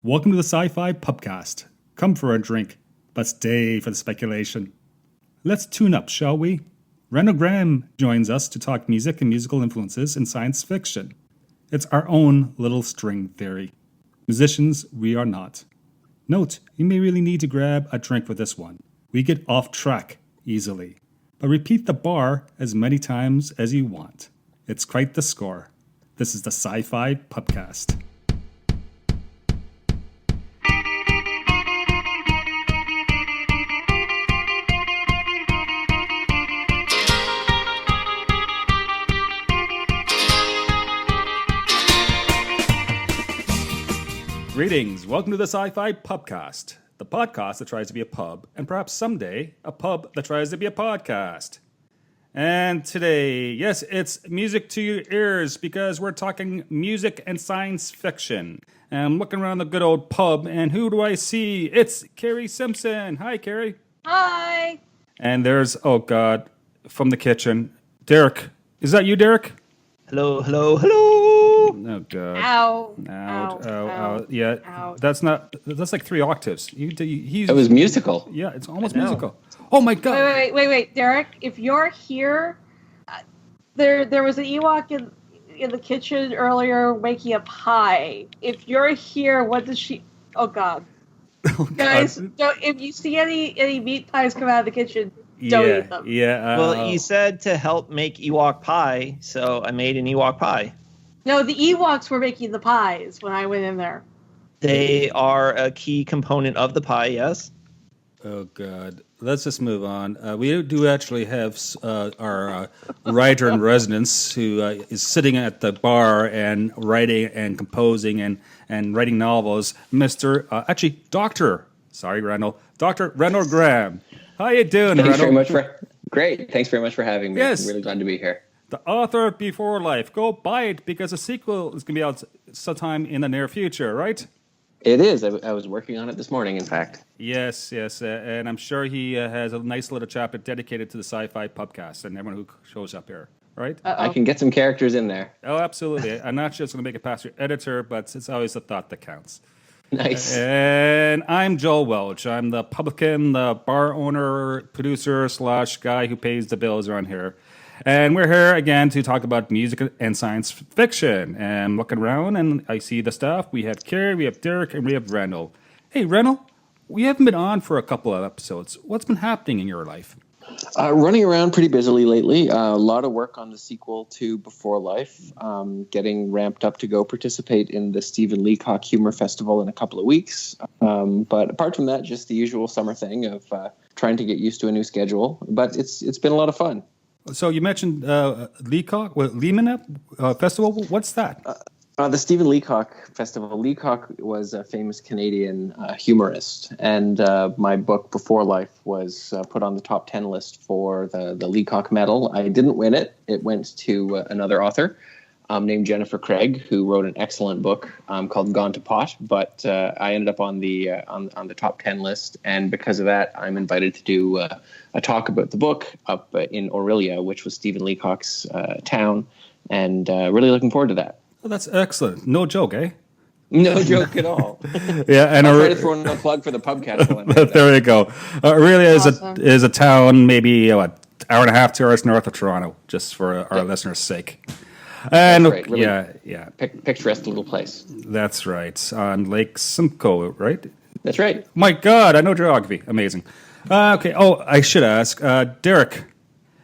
Welcome to the SciFi Pubcast. Come for a drink, but stay for the speculation. Let's tune up, shall we? Randal Graham joins us to talk music and musical influences in science fiction. It's our own little string theory. Musicians, we are not. Note, you may really need to grab a drink with this one. We get off track easily. But repeat the bar as many times as you want. It's quite the score. This is the SciFi Pubcast. Greetings, welcome to the SciFi Pubcast, the podcast that tries to be a pub, and perhaps someday, a pub that tries to be a podcast. And today, yes, it's music to your ears, because we're talking music and science fiction. And I'm looking around the good old pub, and who do I see? It's Carrie Simpson. Hi, Carrie. Hi. And there's, oh God, from the kitchen, Derek. Is that you, Derek? Hello, hello, hello. Oh God! Ow. Yeah, Ow. that's like 3 octaves. He's. It was musical. Yeah, it's almost musical. Oh my God! Wait, Derek. If you're here, there was an Ewok in the kitchen earlier making a pie. If you're here, what does she? Oh God! Oh, God. Guys, if you see any meat pies come out of the kitchen, don't eat them. Yeah. Well, you said to help make Ewok pie, so I made an Ewok pie. No, the Ewoks were making the pies when I went in there. They are a key component of the pie, yes. Oh God! Let's just move on. We do actually have our writer in residence who is sitting at the bar and writing and composing and writing novels. Dr. Randal Graham. How you doing, Randal? Great. Thanks very much for having me. Yes. I'm really glad to be here. The author of Before Life. Go buy it because a sequel is going to be out sometime in the near future, right? It is. I was working on it this morning, in fact. Yes. And I'm sure he has a nice little chapter dedicated to the SciFi Pubcast and everyone who shows up here, right? Uh-oh. I can get some characters in there. Oh, absolutely. I'm not just going to make it past your editor, but it's always the thought that counts. Nice. And I'm Joel Welch. I'm the publican, the bar owner, producer / guy who pays the bills around here. And we're here again to talk about music and science fiction. And I'm looking around and I see the staff. We have Carrie, we have Derek, and we have Randal. Hey, Randal, we haven't been on for a couple of episodes. What's been happening in your life? Running around pretty busily lately. A lot of work on the sequel to Before Life. Getting ramped up to go participate in the Stephen Leacock Humor Festival in a couple of weeks. But apart from that, just the usual summer thing of trying to get used to a new schedule. But it's been a lot of fun. So you mentioned Leacock, Lehman Festival. What's that? The Stephen Leacock Festival. Leacock was a famous Canadian humorist, and my book Before Life was put on the top 10 list for the Leacock Medal. I didn't win it. It went to another author named Jennifer Craig, who wrote an excellent book called Gone to Pot. But I ended up on the top 10 list, and because of that, I'm invited to do a talk about the book up in Orillia, which was Stephen Leacock's town, and really looking forward to that. Oh, that's excellent. No joke, eh? No joke at all. Yeah, and I'll try to throw in a plug for the pubcast. There you go. Orillia Awesome. is a town maybe hour and a half, 2 hours north of Toronto, just for our listeners' sake. And That's right. Really yeah, picturesque little place. that's right. On Lake Simcoe, right? That's right. My God, I know geography. Amazing. Okay. Oh, I should ask, Derek.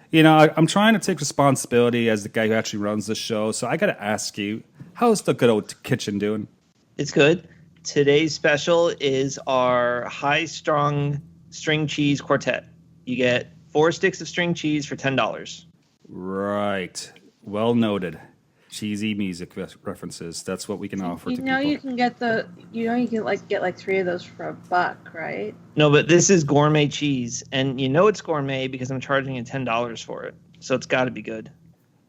You know, I'm trying to take responsibility as the guy who actually runs the show, so I got to ask you, how's the good old kitchen doing? It's good. Today's special is our high-strung string cheese quartet. You get 4 sticks of string cheese for $10. Right. Well noted. Cheesy music references. That's what we can offer to people. You can get get 3 of those for $1, right? No, but this is gourmet cheese, and you know it's gourmet because I'm charging you $10 for it. So it's got to be good.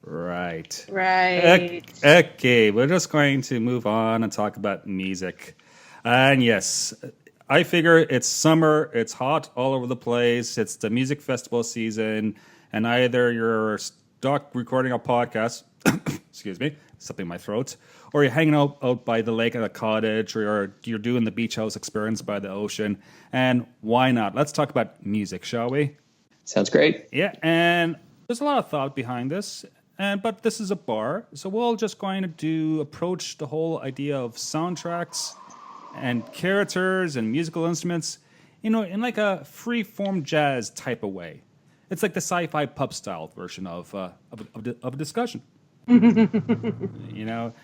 Right. Okay, we're just going to move on and talk about music. And yes, I figure it's summer, it's hot all over the place, it's the music festival season, and either you're stuck recording a podcast, excuse me, something in my throat. Or you're hanging out by the lake at a cottage, or you're doing the beach house experience by the ocean. And why not? Let's talk about music, shall we? Sounds great. Yeah, and there's a lot of thought behind this. But this is a bar, so we're all just going to approach the whole idea of soundtracks and characters and musical instruments, in like a free-form jazz type of way. It's like the sci-fi pub style version of a discussion.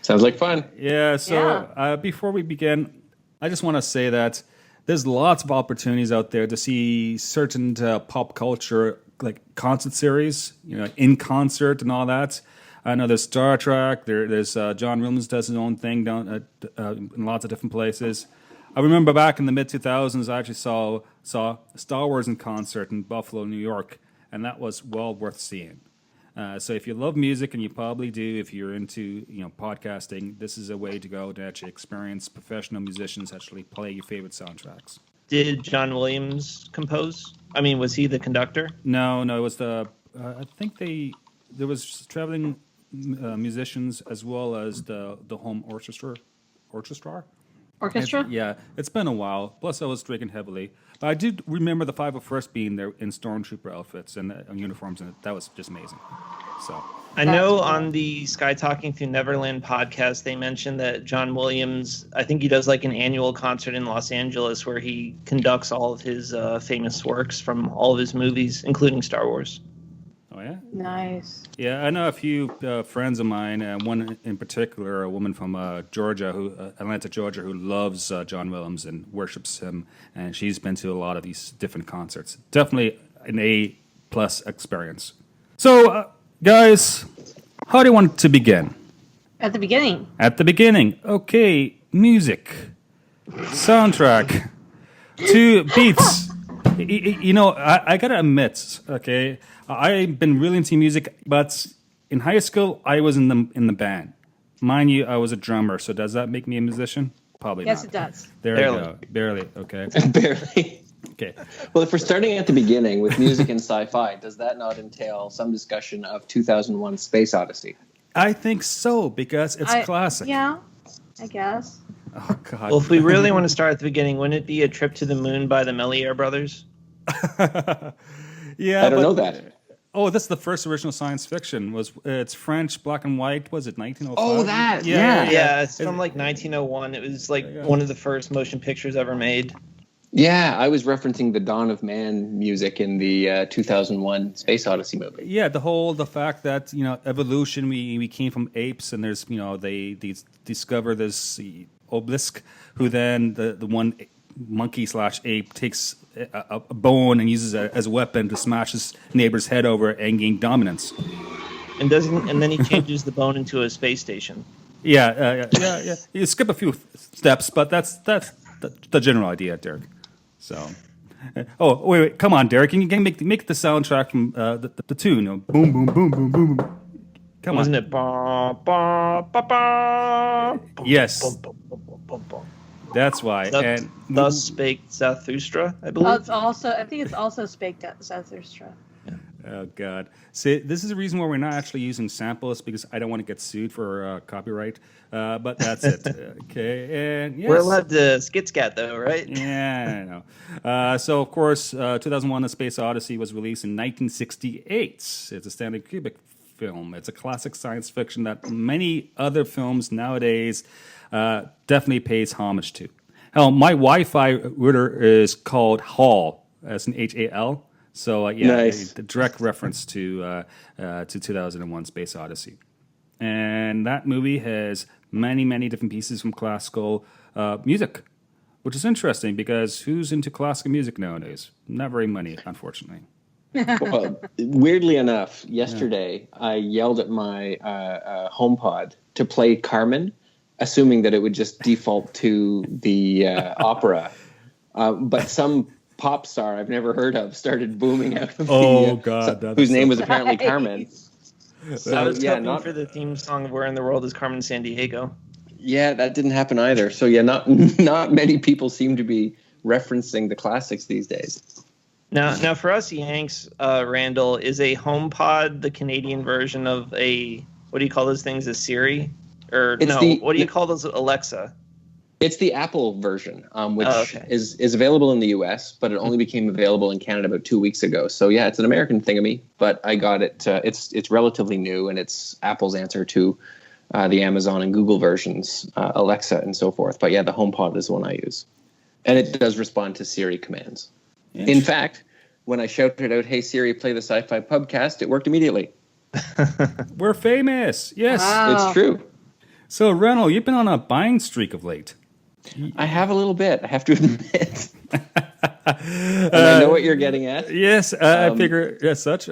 Sounds like fun. Yeah. So before we begin, I just want to say that there's lots of opportunities out there to see certain pop culture like concert series, in concert and all that. I know there's Star Trek. There's John Williams does his own thing down in lots of different places. I remember back in the mid 2000s, I actually saw Star Wars in concert in Buffalo, New York, and that was well worth seeing. So if you love music, and you probably do, if you're into podcasting, this is a way to go to actually experience professional musicians actually play your favorite soundtracks. Did John Williams compose? I mean, was he the conductor? No, it was I think there was traveling musicians as well as the home orchestra. Orchestra? Yeah, it's been a while. Plus, I was drinking heavily. But I do remember the 501st being there in stormtrooper outfits and uniforms, and that was just amazing. So I know on the Sky Talking Through Neverland podcast, they mentioned that John Williams, I think he does like an annual concert in Los Angeles where he conducts all of his famous works from all of his movies, including Star Wars. Oh, yeah? Nice. Yeah, I know a few friends of mine, one in particular, a woman from Atlanta, Georgia, who loves John Williams and worships him, and she's been to a lot of these different concerts. Definitely an A+ experience. So, guys, how do you want to begin? At the beginning. At the beginning. Okay, music, soundtrack, 2 beats. I gotta admit, okay, I've been really into music, but in high school I was in the band. Mind you, I was a drummer, so does that make me a musician? Probably Yes, not. it does. There Barely. we go. Barely. Okay. Barely. Okay. Well, if we're starting at the beginning with music and sci-fi, does that not entail some discussion of 2001: Space Odyssey? I think so, because it's classic. Yeah, I guess. Oh God. Well, if we really want to start at the beginning, wouldn't it be A Trip to the Moon by the Meliere Brothers? Yeah. I don't know that. Oh, that's the first original science fiction. It's French, black and white. Was it 1905? Oh, that. Yeah. Yeah, it's from like 1901. It was like one of the first motion pictures ever made. Yeah, I was referencing the Dawn of Man music in the 2001 Space Odyssey movie. Yeah, the fact that evolution, we came from apes, and there's they discover this obelisk, who then the one monkey/ape takes a bone and uses it as a weapon to smash his neighbor's head over and gain dominance. And then he changes the bone into a space station. Yeah. You skip a few steps, but that's the general idea, Derek. So, oh wait, come on, Derek, can you make the soundtrack from the tune? Boom, boom, boom, boom, boom. Come Wasn't on. it? Ba, ba, ba, ba, Yes. bum, bum, bum, bum, bum, bum. That's why. And Thus spake Zarathustra, I Oh, believe. I think it's also Spake Zarathustra. oh God, see, this is the reason why we're not actually using samples, because I don't want to get sued for copyright. But that's it. Okay, and yes. We're allowed to skit-scat, though, right? Yeah, I know. So, of course, 2001: A Space Odyssey was released in 1968. It's a Stanley Kubrick film. It's a classic science fiction that many other films nowadays definitely pays homage to. Hell, my Wi-Fi router is called HAL, as in HAL. So, Nice. The direct reference to 2001: Space Odyssey. And that movie has many, many different pieces from classical music, which is interesting because who's into classical music nowadays? Not very many, unfortunately. Well, weirdly enough, yesterday I yelled at my HomePod to play Carmen, assuming that it would just default to the opera. But some pop star I've never heard of started booming out of whose name was apparently Carmen. So, I was hoping for the theme song of Where in the World is Carmen Sandiego. Yeah, that didn't happen either. So yeah, not many people seem to be referencing the classics these days. Now for us Yanks, Randall, is a HomePod the Canadian version of a, what do you call those things, a Siri? Or It's no, what do you call those? Alexa. It's the Apple version, which okay. is available in the US, but it only became available in Canada about 2 weeks ago. So yeah, it's an American thingamy, but I got it. It's relatively new, and it's Apple's answer to the Amazon and Google versions, Alexa and so forth. But yeah, the HomePod is the one I use, and it does respond to Siri commands. In fact, when I shouted out, "Hey Siri, play the Sci-Fi Pubcast," it worked immediately. We're famous. Yes. Wow. It's true. So, Randal, you've been on a buying streak of late. I have a little bit, I have to admit. And I know what you're getting at. Yes, I figure as such.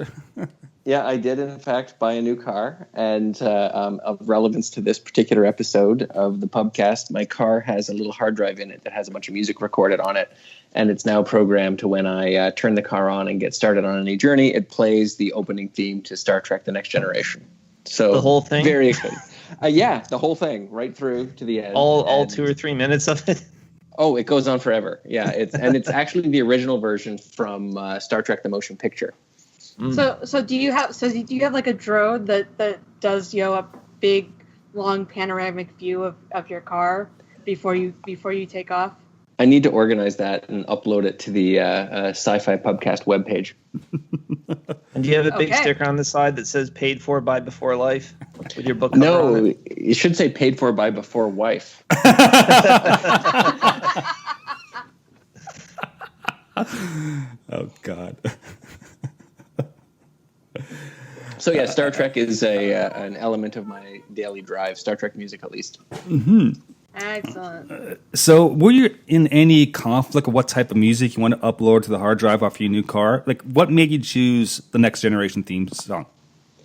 Yeah, I did, in fact, buy a new car. And of relevance to this particular episode of the Pubcast, my car has a little hard drive in it that has a bunch of music recorded on it. And it's now programmed to when I turn the car on and get started on any journey, it plays the opening theme to Star Trek The Next Generation. So the whole thing? Very exciting. Yeah, the whole thing, right through to the end. All 2 or 3 minutes of it? Oh, it goes on forever. Yeah, it's actually the original version from Star Trek: The Motion Picture. Mm. So do you have like a drone that does a big long panoramic view of your car before you take off? I need to organize that and upload it to the SciFi Pubcast webpage. And do you have a big sticker on the side that says "Paid for by Before Life" with your book cover on it? It should say "Paid for by Before Wife." Oh God. So yeah, Star Trek is an element of my daily drive. Star Trek music, at least. Mm-hmm. Excellent. So, were you in any conflict of what type of music you want to upload to the hard drive off your new car? Like, what made you choose the Next Generation theme song?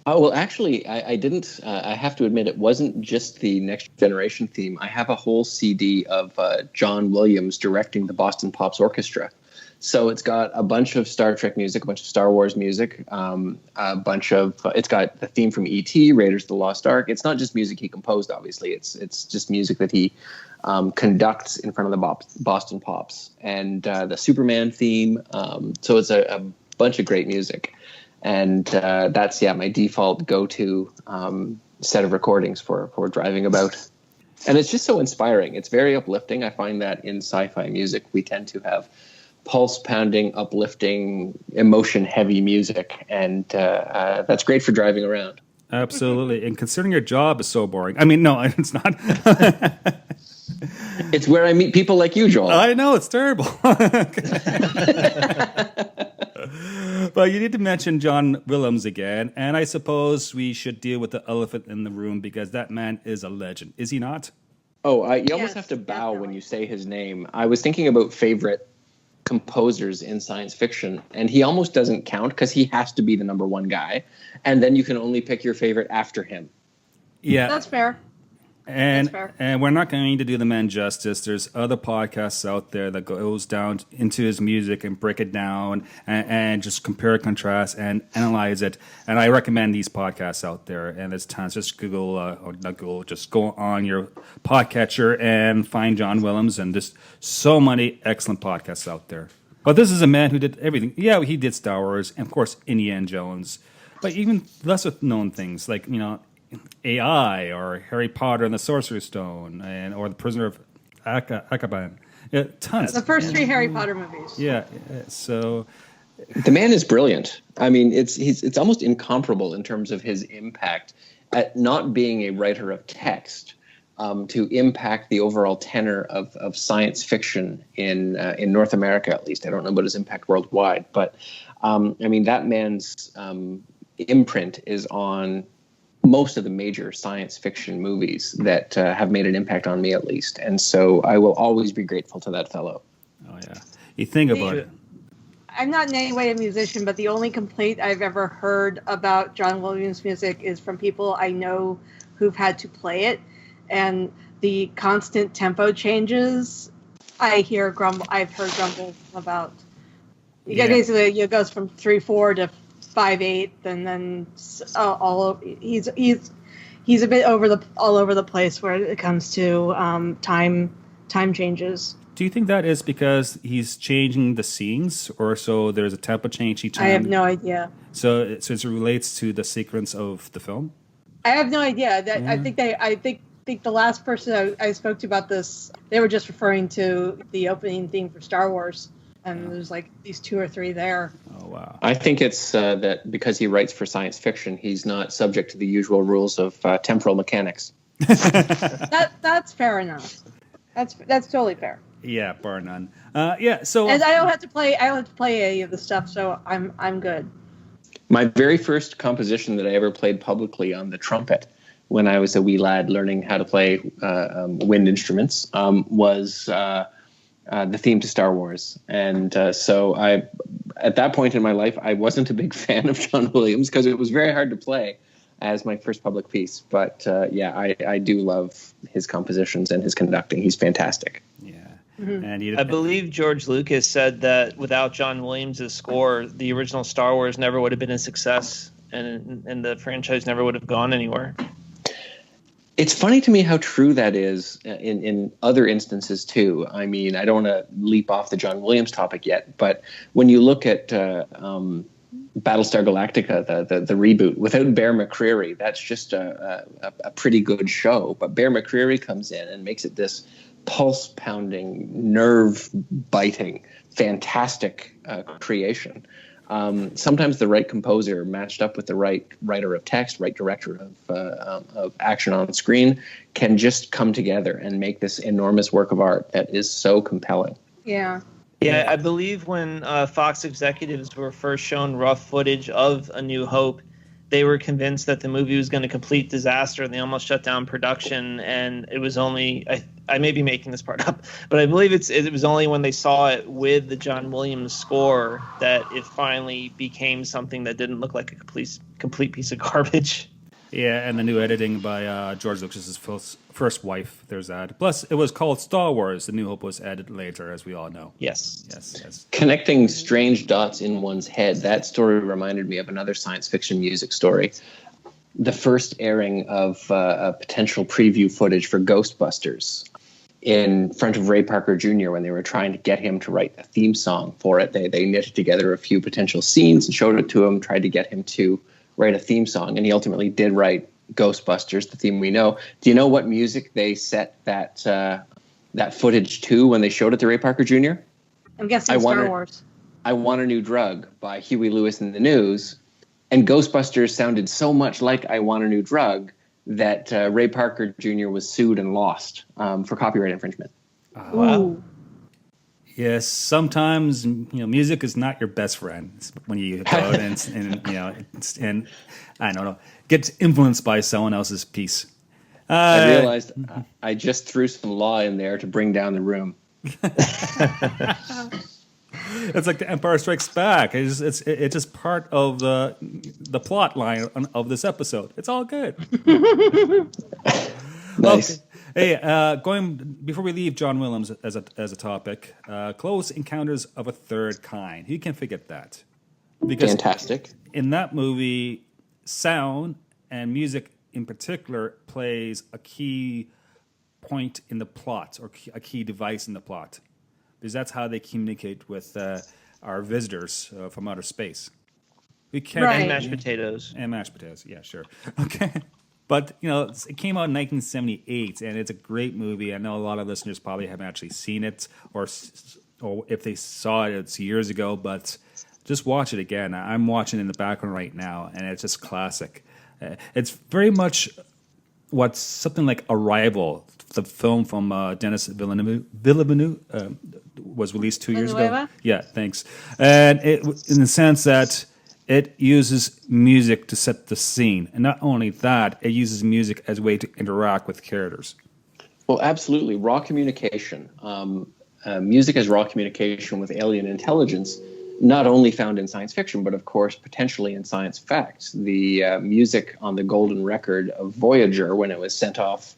Oh, well, actually, I didn't. I have to admit, it wasn't just the Next Generation theme. I have a whole CD of John Williams directing the Boston Pops Orchestra. So it's got a bunch of Star Trek music, a bunch of Star Wars music, a bunch of. It's got the theme from E.T., Raiders of the Lost Ark. It's not just music he composed, obviously. It's just music that he conducts in front of the Boston Pops, and the Superman theme. So it's a bunch of great music, and that's my default go-to set of recordings for driving about. And it's just so inspiring. It's very uplifting. I find that in sci-fi music, we tend to have pulse-pounding, uplifting, emotion-heavy music, and that's great for driving around. Absolutely. And considering your job is so boring. I mean, no, it's not. It's where I meet people like you, Joel. I know, it's terrible. But you need to mention John Williams again, and I suppose we should deal with the elephant in the room because that man is a legend, is he not? Oh, you almost have to bow when you say his name. I was thinking about favorite composers in science fiction, and he almost doesn't count because he has to be the number one guy, and then you can only pick your favorite after him. Yeah, that's fair. And we're not going to do the man justice. There's other podcasts out there that goes down into his music and break it down and just compare, contrast, and analyze it. And I recommend these podcasts out there. And there's tons. Just just go on your podcatcher and find John Williams. And just so many excellent podcasts out there. But this is a man who did everything. Yeah, he did Star Wars and, of course, Indiana Jones. But even lesser known things like, AI or Harry Potter and the Sorcerer's Stone or The Prisoner of Azkaban. Yeah, tons. The first 3 Harry Potter movies. Yeah, so the man is brilliant. I mean, it's almost incomparable in terms of his impact at not being a writer of text to impact the overall tenor of science fiction in North America, at least. I don't know about his impact worldwide, but that man's imprint is on most of the major science fiction movies that have made an impact on me, at least. And so I will always be grateful to that fellow. Oh, yeah. You think about it. I'm not in any way a musician, but the only complaint I've ever heard about John Williams' music is from people I know who've had to play it. And the constant tempo changes, I've heard grumbles about. Yeah. Basically, it goes from 3/4 to 5/8, and then he's a bit all over the place where it comes to time changes. Do you think that is because he's changing the scenes, or so there's a tempo change each time? I have no idea. So it relates to the sequence of the film. I have no idea. That I think think the last person I spoke to about this, they were just referring to the opening theme for Star Wars. And there's like these 2 or 3 there. Oh, wow. I think it's that because he writes for science fiction, he's not subject to the usual rules of temporal mechanics. That's fair enough. That's totally fair. Yeah, bar none. So And I don't have to play any of the stuff, so I'm good. My very first composition that I ever played publicly on the trumpet, when I was a wee lad learning how to play wind instruments, was the theme to Star Wars. And so at that point in my life, I wasn't a big fan of John Williams because it was very hard to play as my first public piece. But I do love his compositions and his conducting. He's fantastic. Yeah. Mm-hmm. And I believe George Lucas said that without John Williams' score, the original Star Wars never would have been a success, and the franchise never would have gone anywhere. It's funny to me how true that is in other instances too. I mean, I don't want to leap off the John Williams topic yet, but when you look at Battlestar Galactica, the reboot, without Bear McCreary, that's just a pretty good show. But Bear McCreary comes in and makes it this pulse-pounding, nerve-biting, fantastic creation. Sometimes the right composer matched up with the right writer of text, right director of action on screen can just come together and make this enormous work of art that is so compelling. Yeah. Yeah, I believe when Fox executives were first shown rough footage of A New Hope, they were convinced that the movie was going to complete disaster, and they almost shut down production. And it was only I may be making this part up, but I believe it was only when they saw it with the John Williams score that it finally became something that didn't look like a complete piece of garbage. Yeah, and the new editing by George Lucas's first wife. There's that. Plus, it was called Star Wars. The New Hope was added later, as we all know. Yes. Connecting strange dots in one's head. That story reminded me of another science fiction music story. The first airing of a potential preview footage for Ghostbusters in front of Ray Parker Jr. when they were trying to get him to write a theme song for it. They knitted together a few potential scenes and showed it to him, tried to get him to write a theme song, and he ultimately did write Ghostbusters, the theme we know. Do you know what music they set that footage to when they showed it to Ray Parker Jr.? I'm guessing Star Wars. I Want a New Drug by Huey Lewis and the News, and Ghostbusters sounded so much like I Want a New Drug that Ray Parker Jr. was sued and lost for copyright infringement. Wow. Yes, sometimes music is not your best friend when you go out and I don't know, get influenced by someone else's piece. I realized I just threw some law in there to bring down the room. It's like The Empire Strikes Back. It's just part of the plot line of this episode. It's all good. Nice. Okay. Hey, before we leave John Williams as a topic, Close Encounters of a Third Kind. Who can forget that? Because fantastic. In that movie, sound and music in particular plays a key point in the plot, or a key device in the plot, because that's how they communicate with our visitors from outer space. We can't Right. And mashed potatoes. And mashed potatoes, yeah, sure. Okay. But, it came out in 1978, and it's a great movie. I know a lot of listeners probably haven't actually seen it, or if they saw it, it's years ago, but just watch it again. I'm watching it in the background right now, and it's just classic. It's very much what's something like Arrival, the film from Denis Villeneuve was released 2 years ago. Yeah, thanks. And it, in the sense that it uses music to set the scene. And not only that, it uses music as a way to interact with characters. Well, absolutely. Raw communication. Music as raw communication with alien intelligence, not only found in science fiction, but of course, potentially in science fact. The music on the golden record of Voyager, when it was sent off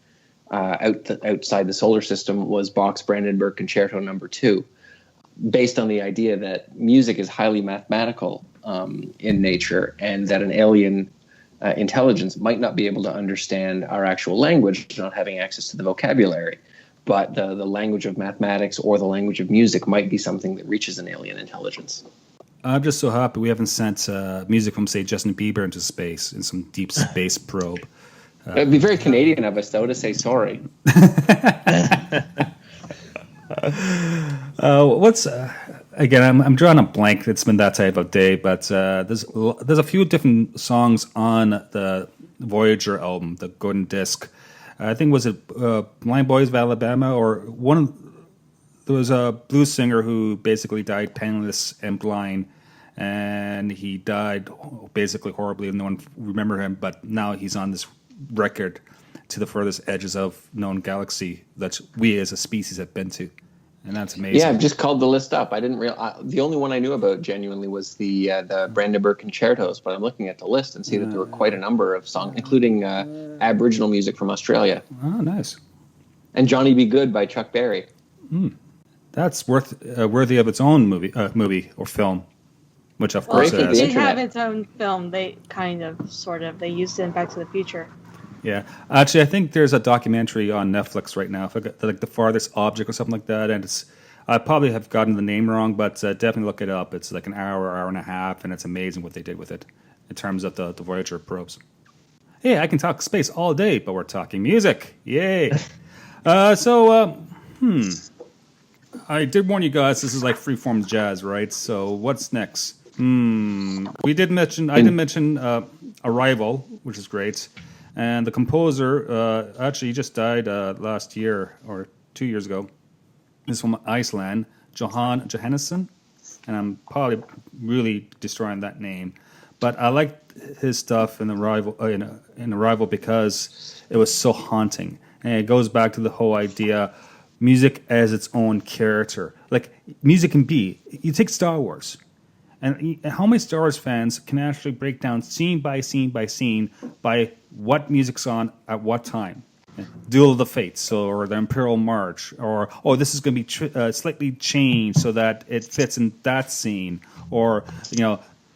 outside the solar system, was Bach's Brandenburg Concerto No. 2, based on the idea that music is highly mathematical in nature, and that an alien intelligence might not be able to understand our actual language, not having access to the vocabulary, but the language of mathematics or the language of music might be something that reaches an alien intelligence. I'm just so happy we haven't sent music from, say, Justin Bieber into space in some deep space probe. It'd be very Canadian of us, though, to say sorry. What's again? I'm drawing a blank. It's been that type of day, but there's a few different songs on the Voyager album, the Golden Disc. I think was it Blind Boys of Alabama or one. There was a blues singer who basically died penniless and blind, and he died basically horribly. No one remember him, but now he's on this record to the furthest edges of known galaxy that we as a species have been to, and that's amazing. Yeah, I've just called the list up. I didn't the only one I knew about genuinely was the Brandenburg Concertos, but I'm looking at the list and see that there were quite a number of songs, including Aboriginal music from Australia. Oh, nice. And Johnny Be Good by Chuck Berry. That's worthy of its own movie or film, which of course it it did is. have its own film. They they used it in Back to the Future. Yeah, actually, I think there's a documentary on Netflix right now, like The Farthest Object or something like that, and I probably have gotten the name wrong, but definitely look it up. It's like an hour and a half, and it's amazing what they did with it in terms of the Voyager probes. Hey, I can talk space all day, but we're talking music. Yay! I did warn you guys, this is like freeform jazz, right? So what's next? I did mention Arrival, which is great. And the composer, actually, he just died last year or 2 years ago. He's from Iceland, Johannesson. And I'm probably really destroying that name. But I liked his stuff in Arrival because it was so haunting. And it goes back to the whole idea, music as its own character. Like, music can be. You take Star Wars. And how many Star Wars fans can actually break down scene by scene by scene by what music's on at what time? Duel of the Fates or the Imperial March or, this is going to be slightly changed so that it fits in that scene. Or,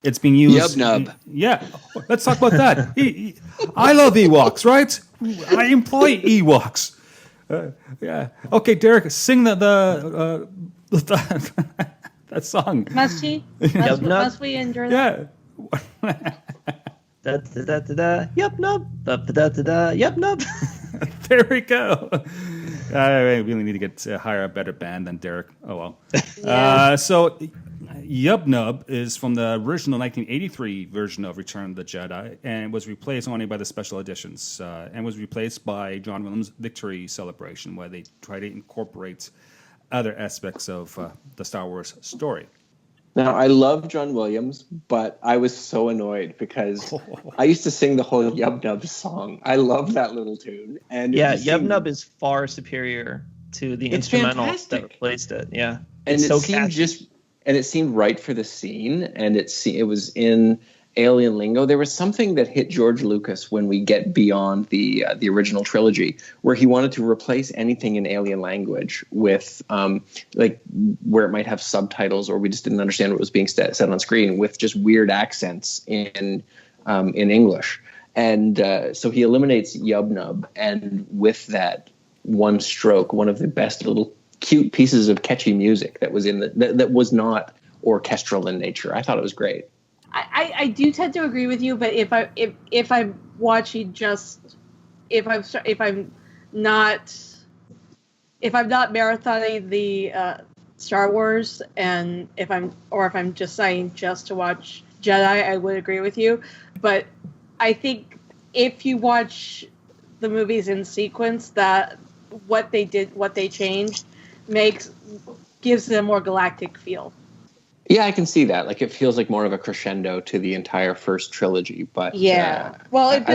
it's being used. Yub-nub. Yeah, let's talk about that. I love Ewoks, right? I employ Ewoks. Yeah. Okay, Derek, sing the that song. Must we endure that? Yeah. Da da da da da. Yup nub. Da da da da. Yup nub. There we go. I really need to get hire a better band than Derek. Oh well. Yeah. So Yub Nub is from the original 1983 version of Return of the Jedi and was replaced only by the special editions and was replaced by John Williams' Victory Celebration, where they try to incorporate other aspects of the Star Wars story. Now, I love John Williams, but I was so annoyed because I used to sing the whole Yub Nub song. I love that little tune. And yeah, Yub Nub is far superior to the instrumental that replaced it. Yeah. And it seemed right for the scene, and it was in alien lingo. There was something that hit George Lucas when we get beyond the original trilogy, where he wanted to replace anything in alien language with like where it might have subtitles, or we just didn't understand what was being said on screen, with just weird accents in English. And so he eliminates Yub Nub, and with that one stroke, one of the best little cute pieces of catchy music that was that was not orchestral in nature. I thought it was great. I do tend to agree with you, but if I'm watching if I'm not marathoning the Star Wars, and if I'm just saying just to watch Jedi, I would agree with you. But I think if you watch the movies in sequence, that what they changed gives it a more galactic feel. Yeah, I can see that. Like, it feels like more of a crescendo to the entire first trilogy. But yeah, well, it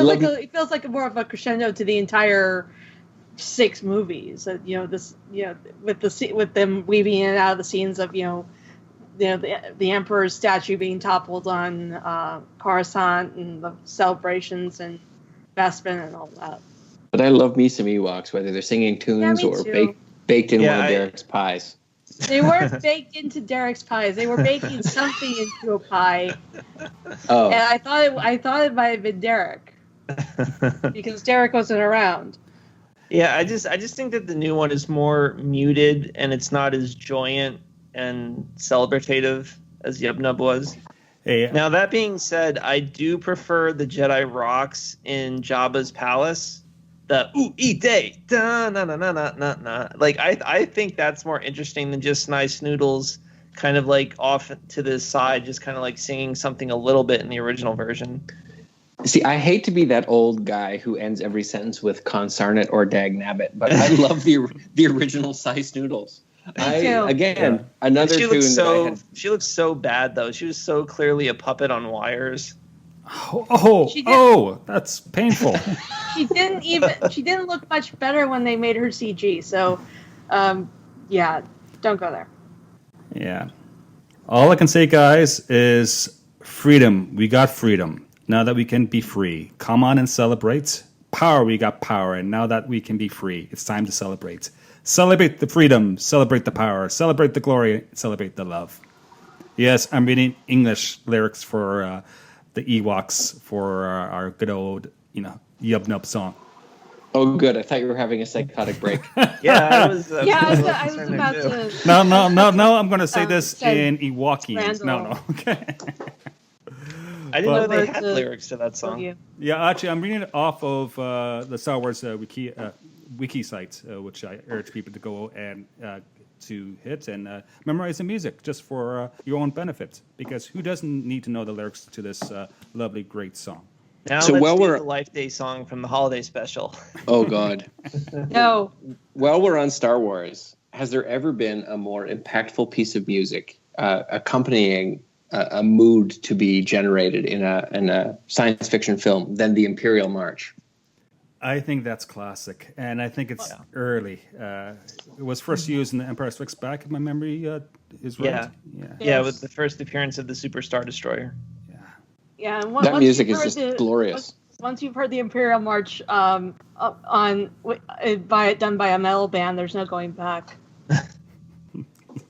feels like more of a crescendo to the entire 6 movies. With them weaving in and out of the scenes of the Emperor's statue being toppled on Coruscant, and the celebrations and Bespin and all that. But I love me some Ewoks, whether they're singing tunes or baked in one of Derek's pies. They weren't baked into Derek's pies. They were baking something into a pie. Oh. And I thought it might have been Derek, because Derek wasn't around. Yeah, I just think that the new one is more muted, and it's not as joyant and celebrative as Yub Nub was. Hey, Now, that being said, I do prefer the Jedi rocks in Jabba's palace. The ooh, eat day, da na na na na na na. Like I think that's more interesting than just Nice Noodles kind of like off to the side, just kind of like singing something a little bit in the original version. See, I hate to be that old guy who ends every sentence with consarnate or dag nabbit, but I love the original Sice Noodles. Another She tune looks that I so had. she looks so bad though. She was so clearly a puppet on wires. That's painful. She didn't look much better when they made her CG. So, yeah, don't go there. Yeah. All I can say, guys, is freedom. We got freedom. Now that we can be free. Come on and celebrate. Power, we got power. And now that we can be free, it's time to celebrate. Celebrate the freedom. Celebrate the power. Celebrate the glory. Celebrate the love. Yes, I'm reading English lyrics for the Ewoks for our good old, Yub Nub song. Oh, good. I thought you were having a psychotic break. Yeah, I was about to. No, I'm going to say this in Ewokians. No. Okay. I didn't know they had lyrics to that song. Yeah, actually, I'm reading it off of the Star Wars wiki site, which I urge people to go and to hit and memorize the music just for your own benefit. Because who doesn't need to know the lyrics to this lovely, great song? Now let's do the Life Day song from the holiday special. Oh, God. No. While we're on Star Wars, has there ever been a more impactful piece of music accompanying a mood to be generated in a science fiction film than the Imperial March? I think that's classic, and I think it's early. It was first used in The Empire Strikes Back, if my memory is right. Yeah, with the first appearance of the Super Star Destroyer. Yeah, and that music is just glorious. Once you've heard the Imperial March done by a metal band, there's no going back.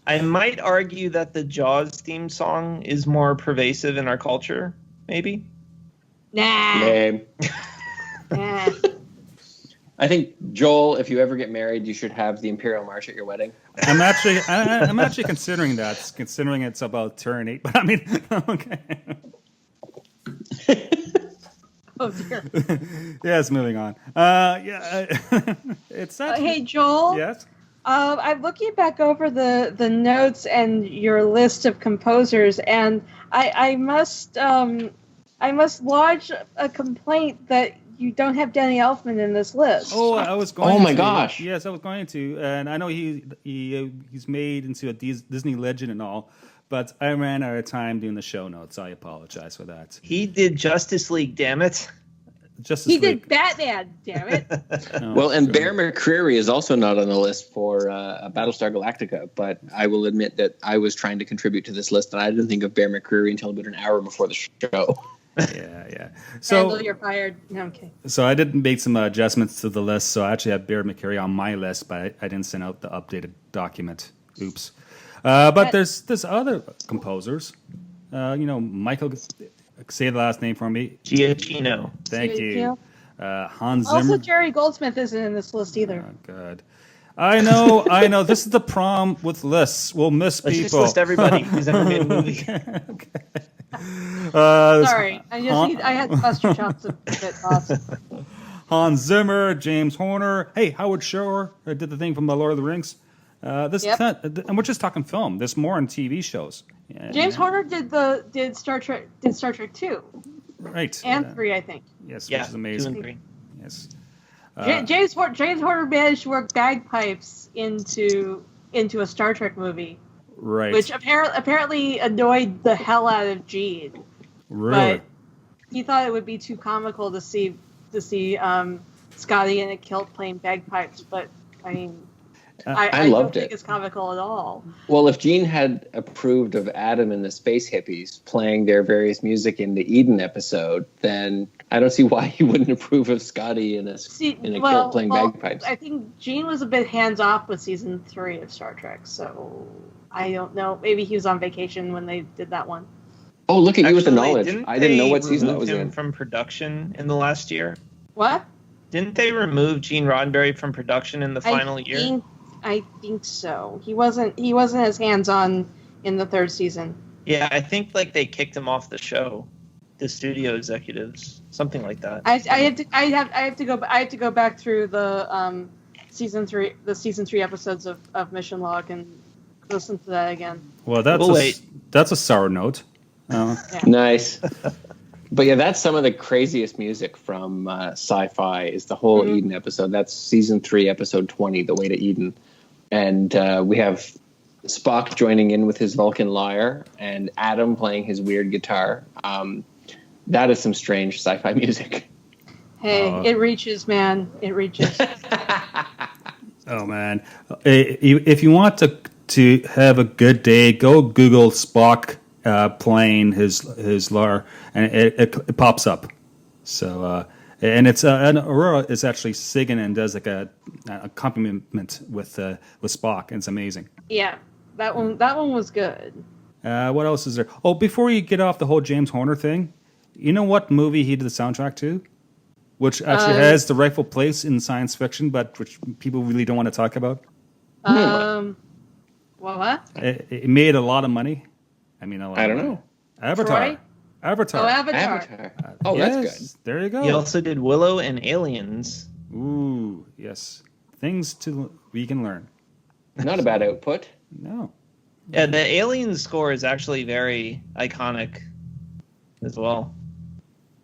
I might argue that the Jaws theme song is more pervasive in our culture, maybe. Nah. Lame. Nah. I think, Joel, if you ever get married, you should have the Imperial March at your wedding. I'm actually considering that, considering it's about turn 8. But I mean, okay. Oh dear. Yes, moving on. It's not. Hey, Joel. Yes. I'm looking back over the notes and your list of composers, and I must lodge a complaint that you don't have Danny Elfman in this list. Oh, I was going. Oh my gosh! Yes, I was going to, and I know he's made into a Disney legend and all, but I ran out of time doing the show notes. I apologize for that. He did Justice League, damn it. He did Batman, damn it. Well, and Bear McCreary is also not on the list for Battlestar Galactica, but I will admit that I was trying to contribute to this list, and I didn't think of Bear McCreary until about an hour before the show. Yeah. So Randall, you're fired. No, okay. So I did make some adjustments to the list. So I actually have Bear McCreary on my list, but I didn't send out the updated document. Oops. But there's other composers. Michael, say the last name for me. Giacchino. Thank you. Hans Zimmer. Also, Jerry Goldsmith isn't in this list either. Oh, good. I know. This is the problem with lists. We'll miss Let's people. Just list everybody who's ever made a movie. Okay. Sorry, I had buster chops a bit lost. Hans Zimmer, James Horner. Hey, Howard Shore did the thing from The Lord of the Rings. And we're just talking film. There's more in TV shows. James Horner did Star Trek 2. Right. And 3, I think. Yes, which is amazing. 2 and 3. Yes. James Horner managed to work bagpipes into a Star Trek movie. Right. Which apparently annoyed the hell out of Gene. Really? But he thought it would be too comical to see Scotty in a kilt playing bagpipes. But I mean, I loved don't think it. it's comical at all. Well, if Gene had approved of Adam and the Space Hippies playing their various music in the Eden episode, then I don't see why he wouldn't approve of Scotty in a kilt playing bagpipes. I think Gene was a bit hands off with season 3 of Star Trek, so I don't know. Maybe he was on vacation when they did that one. Oh, look at you with the knowledge. I didn't know what season that was in. From production in the last year. What? Didn't they remove Gene Roddenberry from production in the final year? I think so. He wasn't as hands on in the 3rd season. Yeah, I think like they kicked him off the show, the studio executives, something like that. I have to go back through the season 3 episodes of Mission Log and listen to that again. Well, wait. that's a sour note. Yeah. Nice. But yeah, that's some of the craziest music from Sci-Fi is the whole Eden episode. That's season 3, episode 20, The Way to Eden. And we have Spock joining in with his Vulcan lyre and Adam playing his weird guitar. That is some strange sci-fi music. Hey, it reaches, man. It reaches. Oh, man. If you want to have a good day, go Google Spock playing his lyre, and it pops up. So, and it's and Aurora is actually singing and does like a accompaniment with Spock, and it's amazing. Yeah, that one was good. What else is there? Oh, before we get off the whole James Horner thing, you know what movie he did the soundtrack to? Which actually has the rightful place in science fiction, but which people really don't want to talk about. What? It made a lot of money. I mean, I don't know. Avatar. Troy? Avatar. Oh, Avatar. Oh, Yes, that's good. there you go. He also did Willow and Aliens. Ooh, yes. Things we can learn. Not a bad output. No. Yeah, the Aliens score is actually very iconic as well.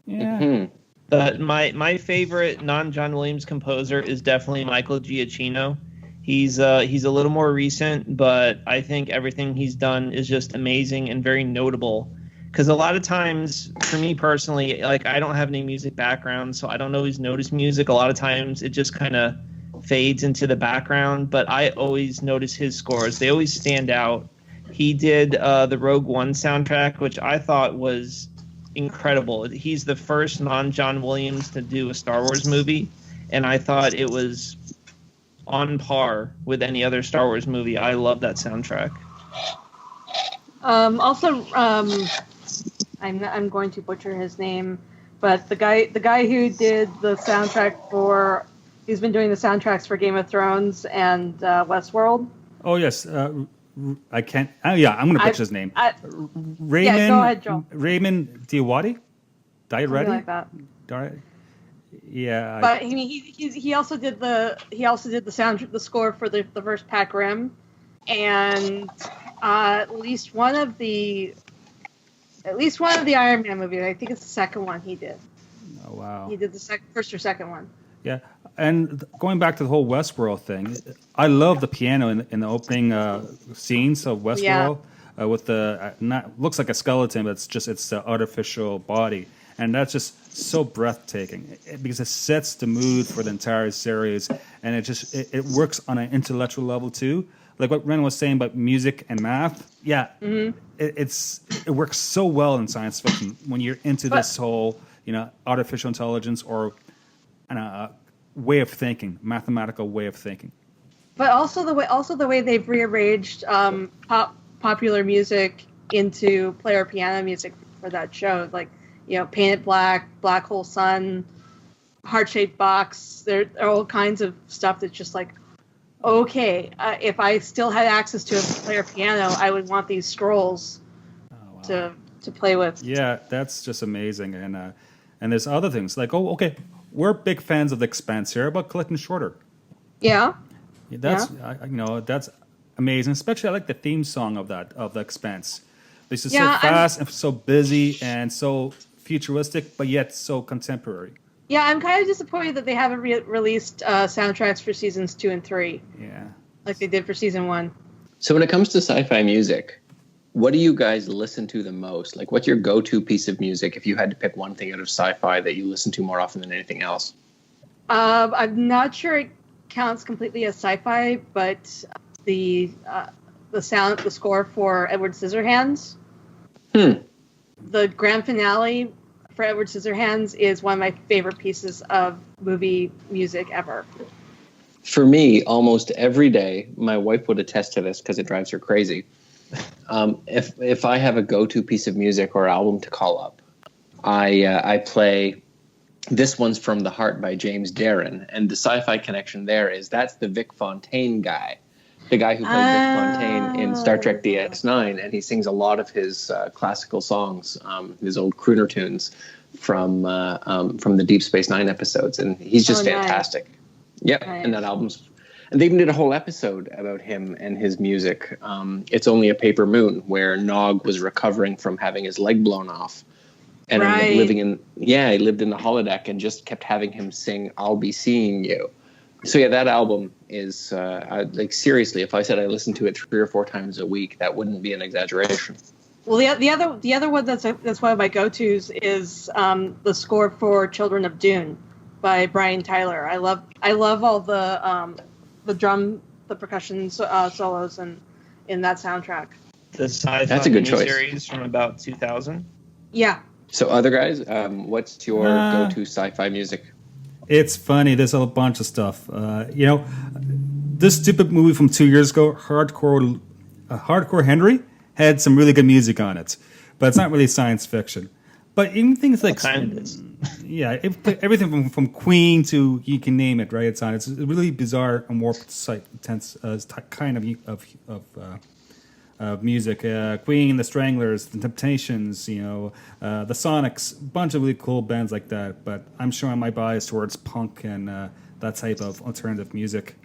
Yeah. Hmm. But my favorite non-John Williams composer is definitely Michael Giacchino. He's a little more recent, but I think everything he's done is just amazing and very notable. Because a lot of times, for me personally, like I don't have any music background, so I don't always notice music. A lot of times, it just kind of fades into the background. But I always notice his scores; they always stand out. He did the Rogue One soundtrack, which I thought was incredible. He's the first non-John Williams to do a Star Wars movie, and I thought it was on par with any other Star Wars movie. I love that soundtrack. Also, I'm going to butcher his name, but the guy who did the soundtrack he's been doing the soundtracks for Game of Thrones and Westworld. Oh, yes. I can't. Yeah, I'm going to butcher his name. Raymond. Yeah, go ahead, Joel. Raymond Diawadi? Something like that. Yeah. But he also did the score for the first Pac Rim, and at least one of the Iron Man movies. I think it's the second one he did. Oh, wow. He did the first or second one. Yeah, and going back to the whole Westworld thing, I love the piano in the opening scenes of Westworld with the looks like a skeleton, but it's the artificial body, and that's just so breathtaking because it sets the mood for the entire series, and it works on an intellectual level too. Like what Ren was saying about music and math, it works so well in science fiction when you're into this whole artificial intelligence or way of thinking, mathematical way of thinking. But also the way they've rearranged popular music into player piano music for that show, like Painted Black, Black Hole Sun, Heart Shaped Box. There are all kinds of stuff that's just like, okay, if I still had access to a player piano, I would want these scrolls to play with. Yeah, that's just amazing, and there's other things like we're big fans of The Expanse here, but Clinton Shorter. Yeah. That's that's amazing. Especially I like the theme song of The Expanse. This is so fast and so busy and so futuristic, but yet so contemporary. Yeah, I'm kind of disappointed that they haven't released soundtracks for seasons 2 and 3. Yeah. Like they did for season 1. So when it comes to sci-fi music, what do you guys listen to the most? Like, what's your go-to piece of music if you had to pick one thing out of sci-fi that you listen to more often than anything else? I'm not sure it counts completely as sci-fi, but the score for Edward Scissorhands. The grand finale for Edward Scissorhands is one of my favorite pieces of movie music ever. For me, almost every day, my wife would attest to this because it drives her crazy. If I have a go-to piece of music or album to call up, I play This One's From the Heart by James Darren. And the sci-fi connection there is that's the Vic Fontaine guy The guy who played Vic Fontaine in Star Trek DS9, and he sings a lot of his classical songs, his old crooner tunes from the Deep Space Nine episodes, and he's just fantastic. Nice. Yep, nice. And that album's. And they even did a whole episode about him and his music. It's Only a Paper Moon, where Nog was recovering from having his leg blown off, and he lived in the holodeck, and just kept having him sing "I'll Be Seeing You." So yeah, that album is like, seriously, if I said I listened to it 3 or 4 times a week, that wouldn't be an exaggeration. Well, the other one that's one of my go-tos is the score for Children of Dune by Brian Tyler. I love all the percussion solos in that soundtrack. The sci-fi That's a good choice. Series from about 2000. Yeah. So other guys, what's your go-to sci-fi music? It's funny. There's a bunch of stuff. This stupid movie from 2 years ago, Hardcore Henry, had some really good music on it, but it's not really science fiction. But even things like everything from Queen to you can name it, right? It's on. It's a really bizarre and warped, intense kind of music. Queen, the Stranglers, the Temptations, the Sonics, a bunch of really cool bands like that. But I'm showing my bias towards punk and that type of alternative music.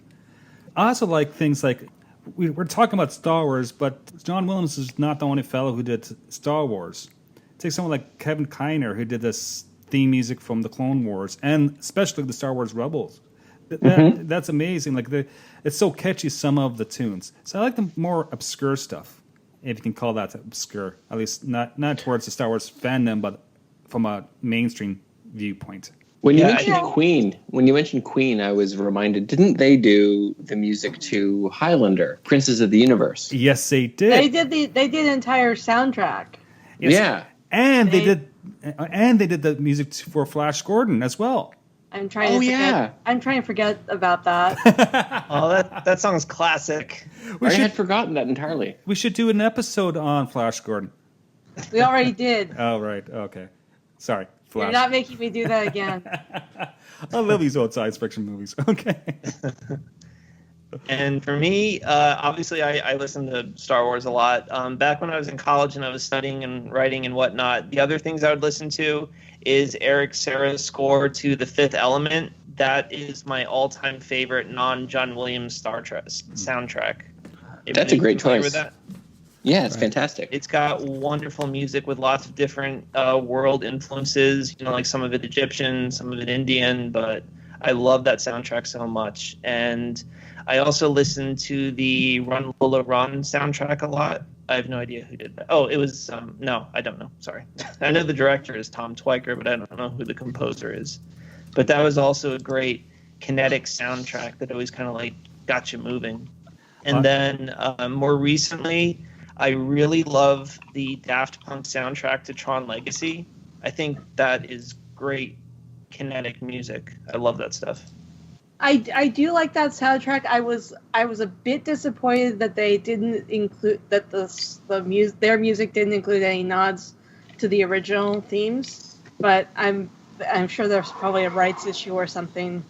I also like things like, we're talking about Star Wars, but John Williams is not the only fellow who did Star Wars. Take someone like Kevin Kiner, who did this theme music from the Clone Wars, and especially the Star Wars Rebels. That's amazing. Like it's so catchy, some of the tunes. So I like the more obscure stuff, if you can call that obscure. At least not towards the Star Wars fandom, but from a mainstream viewpoint. When you mentioned Queen, I was reminded, didn't they do the music to Highlander, Princes of the Universe? Yes, they did. They did the entire soundtrack. Yes. Yeah. And they did the music for Flash Gordon as well. I'm trying to forget about that. Oh, that song's classic. I had forgotten that entirely. We should do an episode on Flash Gordon. We already did. Oh, right. Okay. Sorry. Flash. You're not making me do that again. I love these old science fiction movies. Okay. And for me, obviously, I listen to Star Wars a lot. Back when I was in college and I was studying and writing and whatnot, the other things I would listen to is Eric Serra's score to The Fifth Element. That is my all-time favorite non-John Williams Star Trek soundtrack. That's a great choice. With that? Yeah, it's fantastic. It's got wonderful music with lots of different world influences, like some of it Egyptian, some of it Indian, but I love that soundtrack so much. And I also listen to the Run Lola Run soundtrack a lot. I have no idea who did that. Oh, it was, no, I don't know. Sorry. I know the director is Tom Twyker, but I don't know who the composer is. But that was also a great kinetic soundtrack that always kind of like got you moving. And then more recently, I really love the Daft Punk soundtrack to Tron Legacy. I think that is great kinetic music. I love that stuff. I do like that soundtrack. I was a bit disappointed that they didn't include that their music didn't include any nods to the original themes. But I'm sure there's probably a rights issue or something.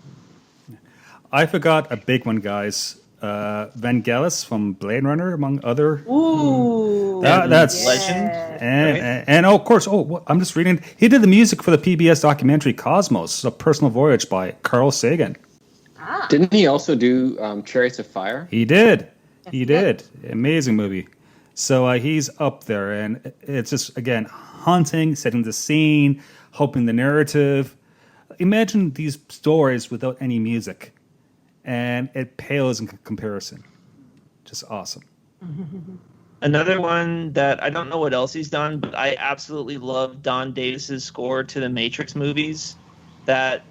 I forgot a big one, guys. Vangelis from Blade Runner, among other. Ooh, that's legend. And of course, I'm just reading. He did the music for the PBS documentary Cosmos: A Personal Voyage by Carl Sagan. Ah. Didn't he also do Chariots of Fire? He did. He did. Amazing movie. So he's up there, and it's just again haunting, setting the scene, hoping the narrative. Imagine these stories without any music. And it pales in comparison. Just awesome. Another one that I don't know what else he's done, but I absolutely love Don Davis's score to the Matrix movies. That